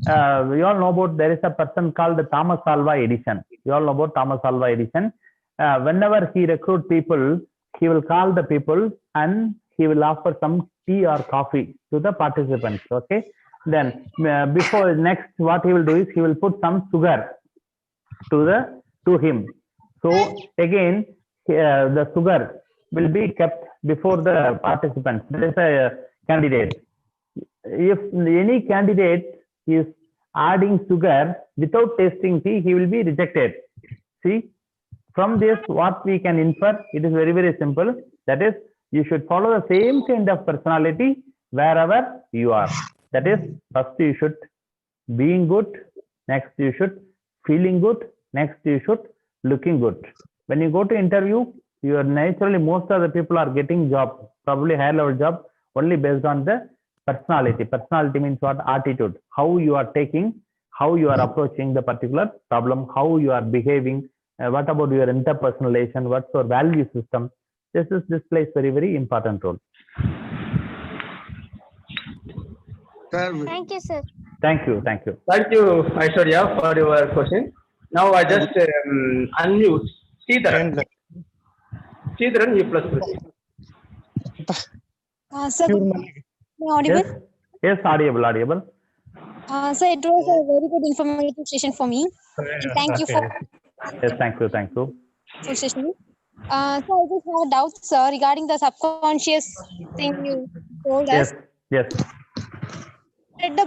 We all know about, there is a person called Thomas Alva Edison. You all know about Thomas Alva Edison. Whenever he recruit people, he will call the people and he will offer some tea or coffee to the participants. Okay. Then before next, what he will do is he will put some sugar to him. So again, the sugar will be kept before the participants. There is a candidate. If any candidate is adding sugar without tasting tea, he will be rejected. See, from this, what we can infer, it is very, very simple. That is, you should follow the same kind of personality wherever you are. That is, first you should being good, next you should feeling good, next you should looking good. When you go to interview, you are naturally, most of the people are getting job, probably higher level job, only based on the personality. Personality means what? Attitude. How you are taking, how you are approaching the particular problem, how you are behaving, what about your interpersonal relation, what's your value system. This plays very, very important role. Thank you, sir. Thank you. Thank you. Thank you, Aishwarya, for your question. Now I just unmute Sridharan. Sridharan, you plus proceed. Sir, am I audible? Yes, audible. So it was a very good informative session for me. And thank you for Yes, thank you. for session. So I just have a doubt, sir, regarding the subconscious thing you told us. Yes. Read the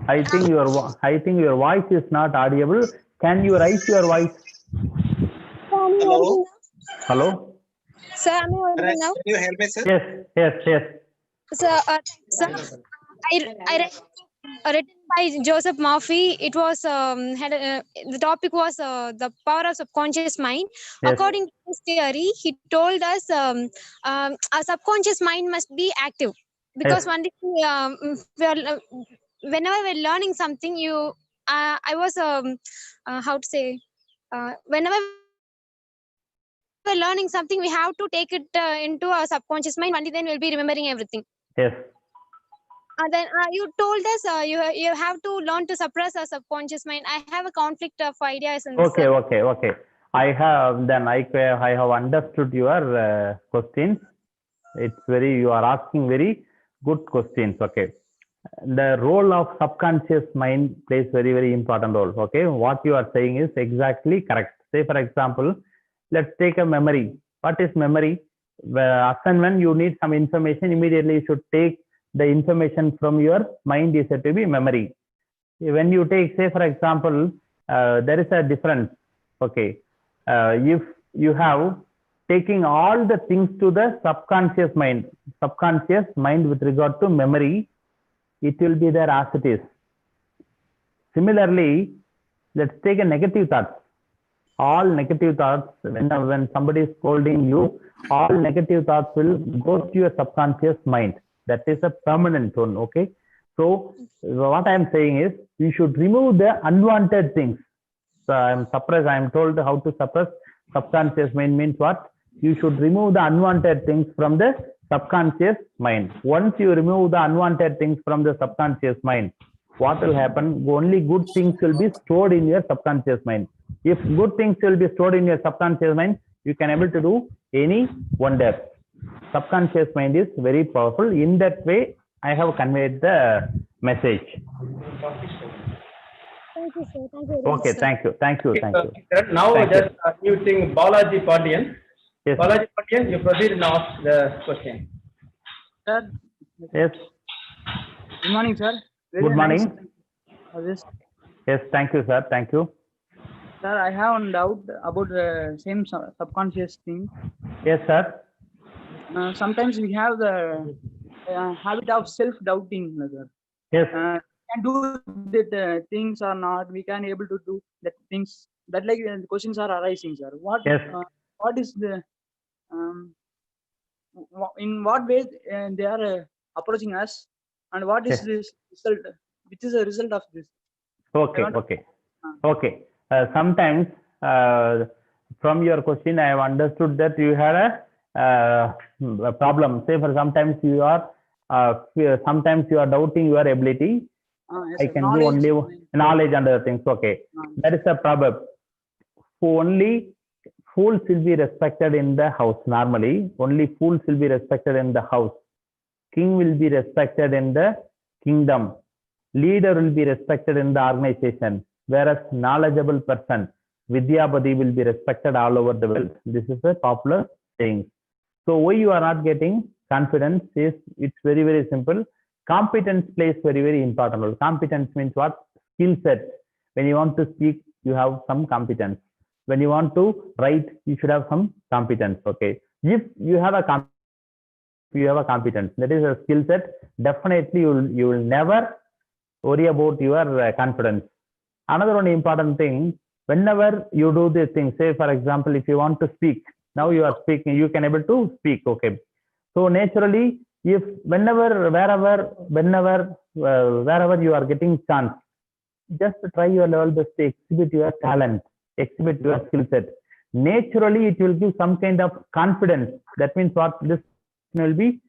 I think your voice is not audible. Can you raise your voice? Hello. Sir, am I audible now? Can you help me, sir? Yes. Sir, I read written by Joseph Murphy. It was the topic was the power of subconscious mind. Yes. According to his theory, he told us our subconscious mind must be active because one day whenever we're learning something, I was how to say whenever we're learning something, we have to take it into our subconscious mind. Only then we'll be remembering everything. Yes. Then you told us you have to learn to suppress our subconscious mind. I have a conflict of ideas in this. Okay. I have understood your questions. You are asking very good questions. Okay. The role of subconscious mind plays very, very important role. Okay. What you are saying is exactly correct. Say, for example, let's take a memory. What is memory? As and when you need some information, immediately you should take the information from your mind is said to be memory. When you take, say, for example, there is a difference. Okay. If you have taking all the things to the subconscious mind with regard to memory, it will be there as it is. Similarly, let's take a negative thoughts. All negative thoughts, when somebody is scolding you, all negative thoughts will go to your subconscious mind. That is a permanent one. Okay. So what I am saying is you should remove the unwanted things. So I am told how to suppress subconscious mind means what? You should remove the unwanted things from the subconscious mind. Once you remove the unwanted things from the subconscious mind, what will happen? Only good things will be stored in your subconscious mind. If good things will be stored in your subconscious mind, you can able to do any wonder. Subconscious mind is very powerful. In that way, I have conveyed the message. Thank you, sir. Thank you. Okay, thank you. Now Thank just unmuting Balaji Pandian. Yes. Balaji Pandian, you proceed and ask the question. Sir, Yes. good morning, sir. Good morning. Nice. Yes, thank you, sir. Thank you. Sir, I have a doubt about the same subconscious thing. Yes, sir. Sometimes we have the habit of self-doubting, sir. Yes. Can do that things or not? We can able to do that things that like questions are arising, sir. Yes. What is the in what way they are approaching us, and what is Yes. this result? Which is the result of this? Okay, want to- okay, okay. Sometimes from your question, I have understood that you had a problem. Say for sometimes you are doubting your ability. Yes, I sir. can give only knowledge and other things. Okay, that is a proverb. Only fools will be respected in the house. Normally, only fools will be respected in the house. King will be respected in the kingdom. Leader will be respected in the organization, whereas knowledgeable person, Vidyapati, will be respected all over the world. This is a popular saying. So why you are not getting confidence is, it's very, very simple. Competence plays very, very important role. Competence means what? Skill set. When you want to speak, you have some competence. When you want to write, you should have some competence. Okay. If you have a competence, that is a skill set, definitely you will never worry about your confidence. Another one important thing, whenever you do this thing, say for example, if you want to speak, now you are speaking, you can able to speak. Okay. So naturally, if wherever you are getting chance, just try your level best to exhibit your talent, exhibit your skill set. Naturally, it will give some kind of confidence. That means what? This will be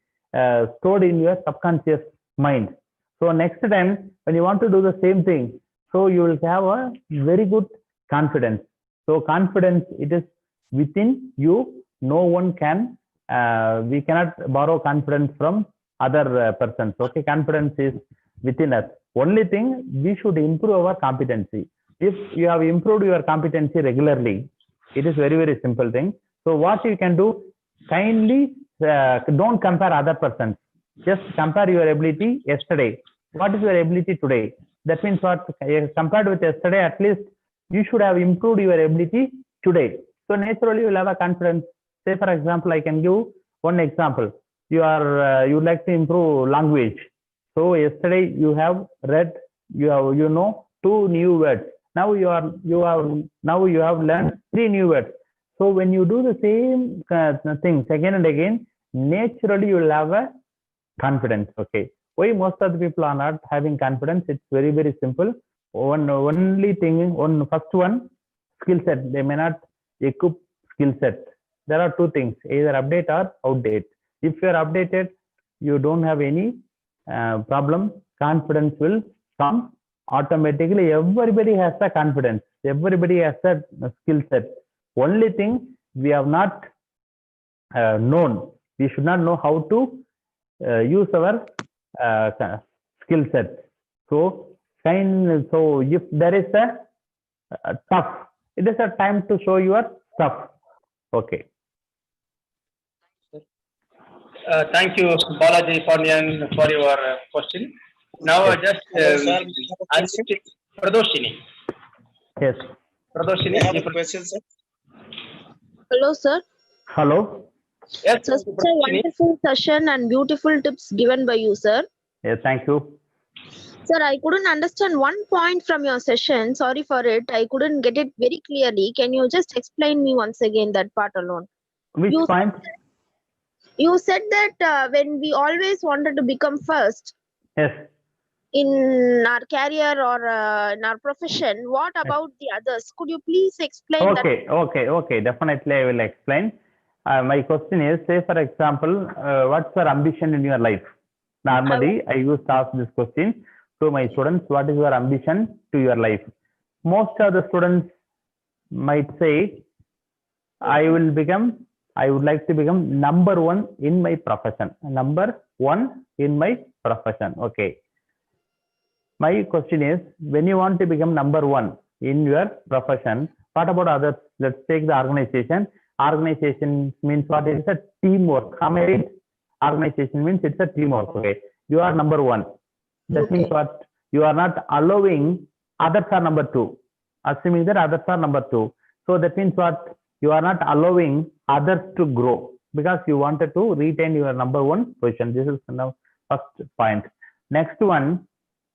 stored in your subconscious mind. So next time when you want to do the same thing, so you will have a very good confidence. So confidence, it is within you. No one can, we cannot borrow confidence from other persons. Okay, confidence is within us. Only thing, we should improve our competency. If you have improved your competency regularly, it is very, very simple thing. So what you can do, kindly don't compare other persons. Just compare your ability yesterday. What is your ability today? That means what? Compared with yesterday, at least you should have improved your ability today. So naturally, you will have a confidence. Say for example, I can give one example. You would like to improve language. So yesterday you have read, you know 2 new words. Now you have learned 3 new words. So when you do the same things again and again, naturally you will have a confidence. Okay. Why most of the people are not having confidence? It's very, very simple. Only thing, first one, skill set. They may not equip skill set. There are 2 things, either update or outdate. If you are updated, you don't have any problem. Confidence will come automatically. Everybody has a confidence. Everybody has a skill set. Only thing we have not known. We should not know how to use our skill set. So if there is a tough, it is a time to show your stuff. Okay. Thank you, Balaji Pandian, for your question. Now, just Pradoshini. Yes. Pradoshini, I have a question, sir. Hello, sir. Hello. Yes, Such a wonderful session and beautiful tips given by you, sir. Yes, thank you. Sir, I couldn't understand one point from your session. Sorry for it. I couldn't get it very clearly. Can you just explain me once again that part alone? Which You- point? You said that when we always wanted to become first Yes. in our career or in our profession, what about the others? Could you please explain that? Okay. Definitely, I will explain. My question is, say for example, what's your ambition in your life? Normally, I used to ask this question to my students. What is your ambition to your life? Most of the students might say, I would like to become number 1 in my profession. Number 1 in my profession. Okay. My question is, when you want to become number 1 in your profession, what about others? Let's take the organization. Organization means what? It's a teamwork. Am I right? Organization means it's a teamwork. Okay. You are number 1. That means what? You are not allowing others are number 2. Assuming that others are number 2. So that means what? You are not allowing others to grow because you wanted to retain your number 1 position. This is the first point. Next one,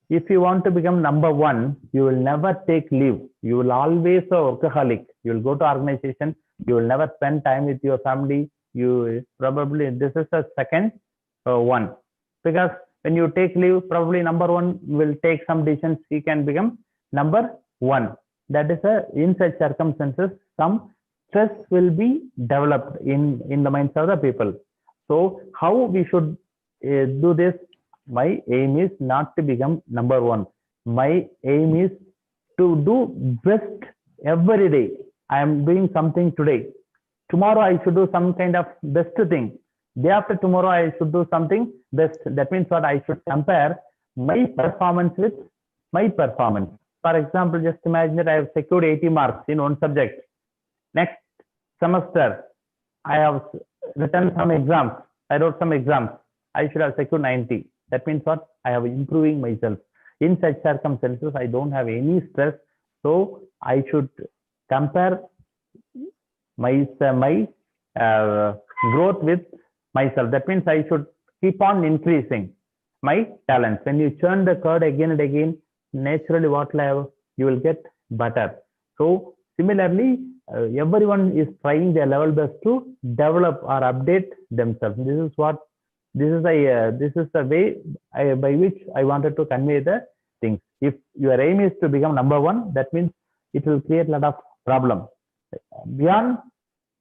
if you want to become number one, you will never take leave. You will always a workaholic. You will go to organization. You will never spend time with your family. You probably, this is the second one, because when you take leave, probably number one will take some decisions. He can become number one. That is in such circumstances, some stress will be developed in the minds of the people. So how we should do this? My aim is not to become number one. My aim is to do best every day. I am doing something today. Tomorrow I should do some kind of best thing. Day after tomorrow I should do something best. That means what? I should compare my performance with my performance. For example, just imagine that I have secured 80 marks in one subject. Next semester, I have written some exams. I wrote some exams. I should have secured 90. That means what? I have improving myself. In such circumstances, I don't have any stress. So I should compare my growth with myself. That means I should keep on increasing my talents. When you churn the code again and again, naturally what level you will get better. So similarly, everyone is trying their level best to develop or update themselves. This is the way by which I wanted to convey the things. If your aim is to become number one, that means it will create a lot of problem. Beyond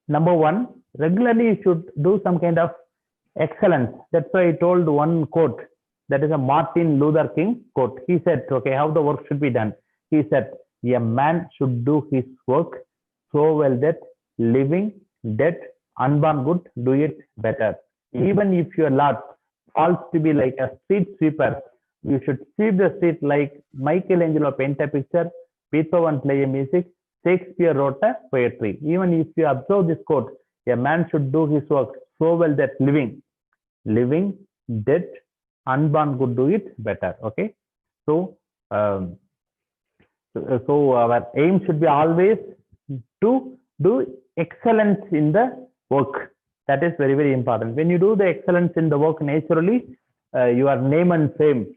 number one, regularly you should do some kind of excellence. That's why I told one quote. That is a Martin Luther King quote. He said, okay, how the work should be done. He said, a man should do his work so well that living, dead, unborn good do it better. Even if your lot falls to be like a street sweeper, you should sweep the street like Michelangelo paint a picture, Beethoven play a music, Shakespeare wrote a poetry. Even if you observe this quote, a man should do his work so well that living, dead, unborn could do it better. Okay, so our aim should be always to do excellence in the work. That is very, very important. When you do the excellence in the work, naturally your name and fame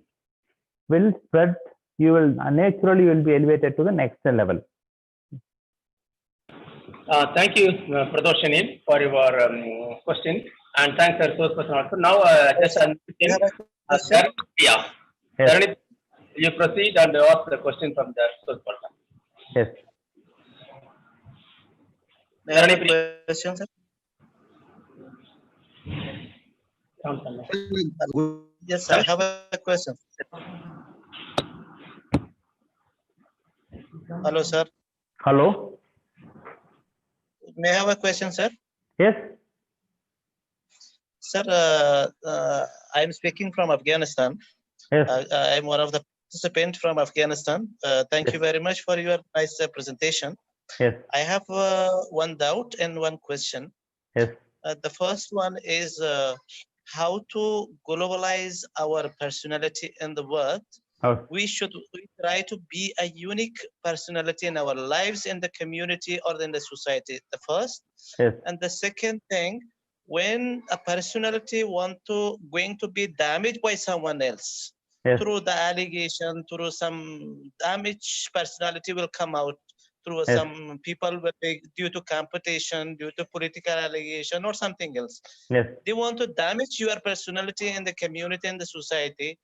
will spread. You will naturally be elevated to the next level. Thank you, Pradoshani, for your question, and thanks for those question also. Now, Dharanit, you proceed and ask the question from the source person. Yes. Question, sir? Yes, I have a question. Hello, sir. Hello. May I have a question, sir? Yes. Sir, I am speaking from Afghanistan. Yes. I am one of the participants from Afghanistan. Thank you very much for your nice presentation. Yes. I have one doubt and one question. Yes. The first one is how to globalize our personality in the world. Oh. We try to be a unique personality in our lives, in the community or in the society. The first. Yes. And the second thing, when a personality going to be damaged by someone else, Yes. through the allegation, through some damaged personality will come out through Yes. some people will be due to competition, due to political allegation or something else. Yes. They want to damage your personality in the community and the society.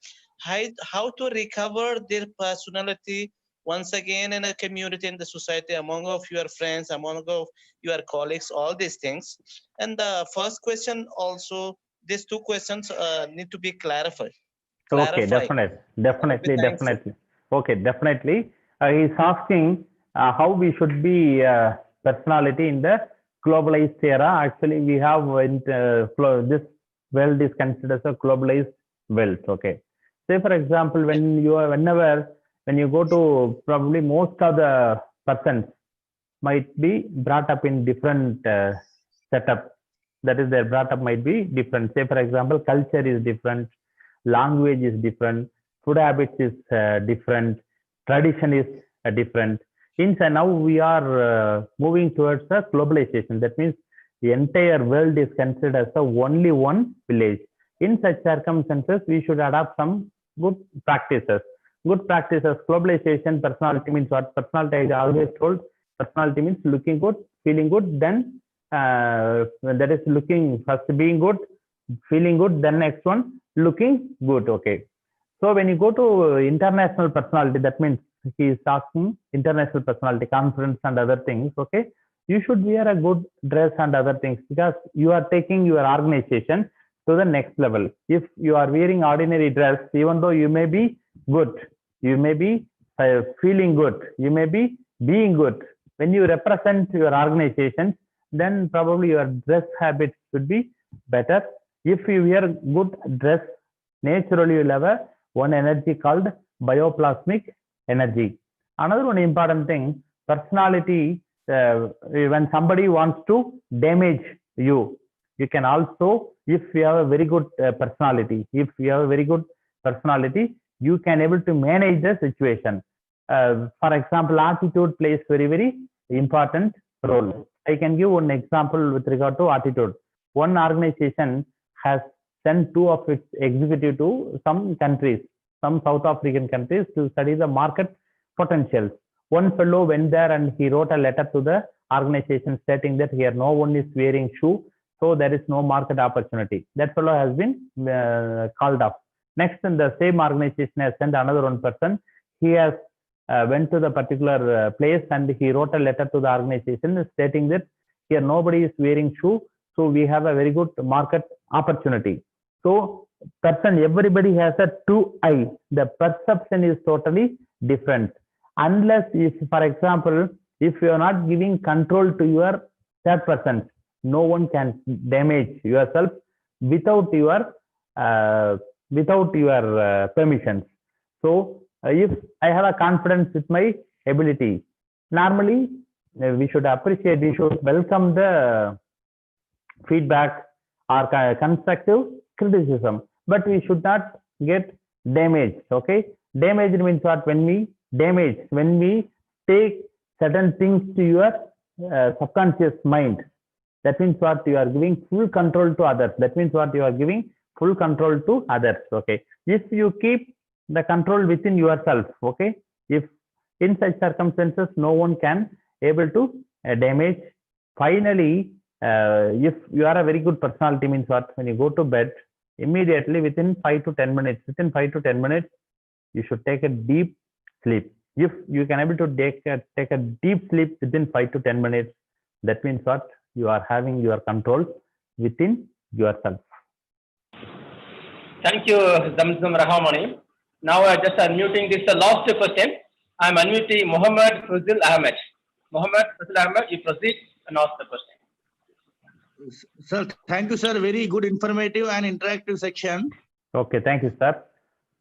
How to recover their personality once again in a community, in the society, among of your friends, among of your colleagues, all these things. And the first question also, these two questions need to be clarified. Okay, definitely. Okay, definitely. He's asking how we should be personality in the globalized era. Actually, we have this world is considered as a globalized world. Okay. Say for example, when you go to, probably most of the persons might be brought up in different setup. That is, their brought up might be different. Say for example, culture is different, language is different, food habits is different, tradition is different. Now we are moving towards the globalization. That means the entire world is considered as only one village. In such circumstances, we should adopt some good practices. good practices. Globalization, personality means what? Personality, I always told, personality means looking good, feeling good, then that is looking first being good, feeling good, then next one looking good. Okay. So when you go to international personality, that means he is talking international personality, conference and other things. Okay. You should wear a good dress and other things because you are taking your organization to the next level. If you are wearing ordinary dress, even though you may be good, you may be feeling good, you may be being good. When you represent your organization, then probably your dress habits should be better. If you wear good dress, naturally you'll have one energy called bioplasmic energy. Another one important thing, personality, when somebody wants to damage you, you can also, if you have a very good personality, you can able to manage the situation. For example, attitude plays very important role. I can give one example with regard to attitude. One organization has sent 2 of its executive to some countries, some South African countries, to study the market potentials. One fellow went there and he wrote a letter to the organization stating that here no one is wearing shoe, so there is no market opportunity. That fellow has been called off. Next, in the same organization has sent another one person. He has went to the particular place and he wrote a letter to the organization stating that here nobody is wearing shoe, so we have a very good market opportunity. So everybody has a 2 eye. The perception is totally different. Unless if, for example, if you are not giving control to your third person, no one can damage yourself without your permissions. So if I have a confidence with my ability, normally we should appreciate, we should welcome the feedback or constructive criticism, but we should not get damaged. Okay, damage means what? When we take certain things to your subconscious mind, that means what? You are giving full control to others. That means what? You are giving full control to others. Okay, if you keep the control within yourself, okay, if in such circumstances no one can able to damage. Finally, if you are a very good personality, means what? When you go to bed, immediately within 5 to 10 minutes, you should take a deep sleep. If you can able to take a deep sleep within 5 to 10 minutes, that means what? You are having your control within yourself. Thank you, Zamzam Rahamani. Now I just unmuting this last question. I'm unmuting Mohammed Fazil Ahmed. Mohammed Fazil Ahmed, you proceed and ask the question. Sir, thank you, sir. Very good, informative and interactive section. Okay, thank you, sir.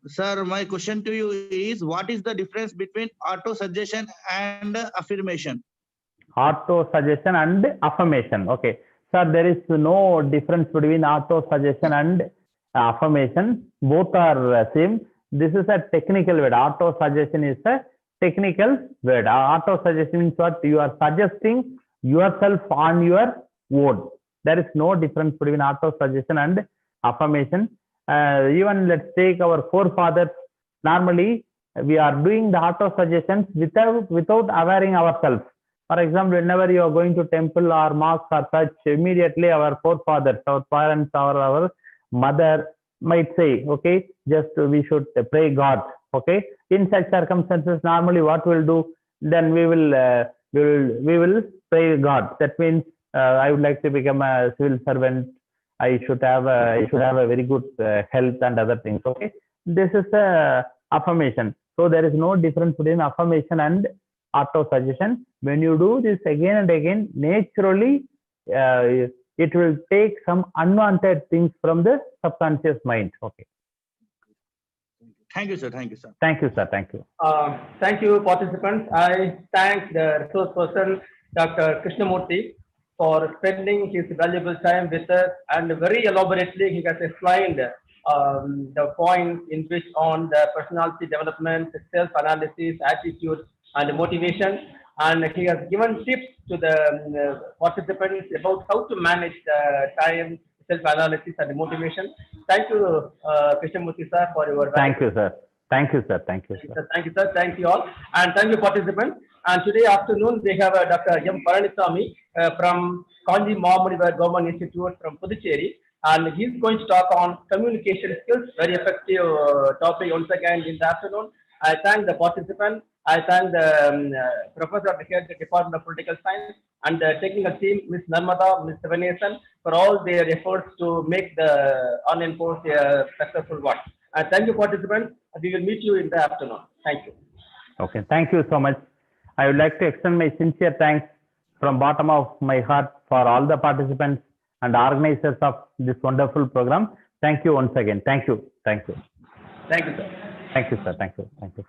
Sir, my question to you is, what is the difference between auto-suggestion and affirmation? Auto-suggestion and affirmation. Okay. Sir, there is no difference between auto-suggestion and affirmation. Both are same. This is a technical word. Auto-suggestion is a technical word. Auto-suggestion means what? You are suggesting yourself on your own. There is no difference between auto-suggestion and affirmation. Even let's take our forefathers. Normally, we are doing the auto-suggestions without awareing ourselves. For example, whenever you are going to temple or mosque or such, immediately our forefathers, our parents or our mother might say, okay, just we should pray God. Okay, in such circumstances, normally what we'll do, then we will pray God. That means I would like to become a civil servant. I should have a very good health and other things. Okay, this is a affirmation. So there is no difference between affirmation and auto-suggestion. When you do this again and again, naturally, it will take some unwanted things from the subconscious mind. Okay. Thank you, sir. Thank you, sir. Thank you, sir. Thank you. Thank you, participants. I thank the resource person, Dr. Krishnamurthy, for spending his valuable time with us, and very elaborately he has explained the points in which on the personality development, self-analysis, attitude, and motivation. And he has given tips to the participants about how to manage the time, self-analysis, and motivation. Thank you, Krishnamurthy sir, for your Thank you, sir. Thank you, sir. Thank you, sir. Thank you, sir. Thank you all. And thank you, participants. And today afternoon, we have Dr. M. Paranisamy from Kanji Mahamunivar Government Institute from Puducherry. And he's going to talk on communication skills, very effective topic once again in the afternoon. I thank the participants. I thank the professor of the Department of Political Science and the technical team, Ms. Narmada, Mr. Venesan, for all their efforts to make the online course a successful one. And thank you, participants. We will meet you in the afternoon. Thank you. Okay, thank you so much. I would like to extend my sincere thanks from bottom of my heart for all the participants and organizers of this wonderful program. Thank you once again. Thank you. Thank you. Thank you, sir. Thank you, sir. Thank you. Thank you.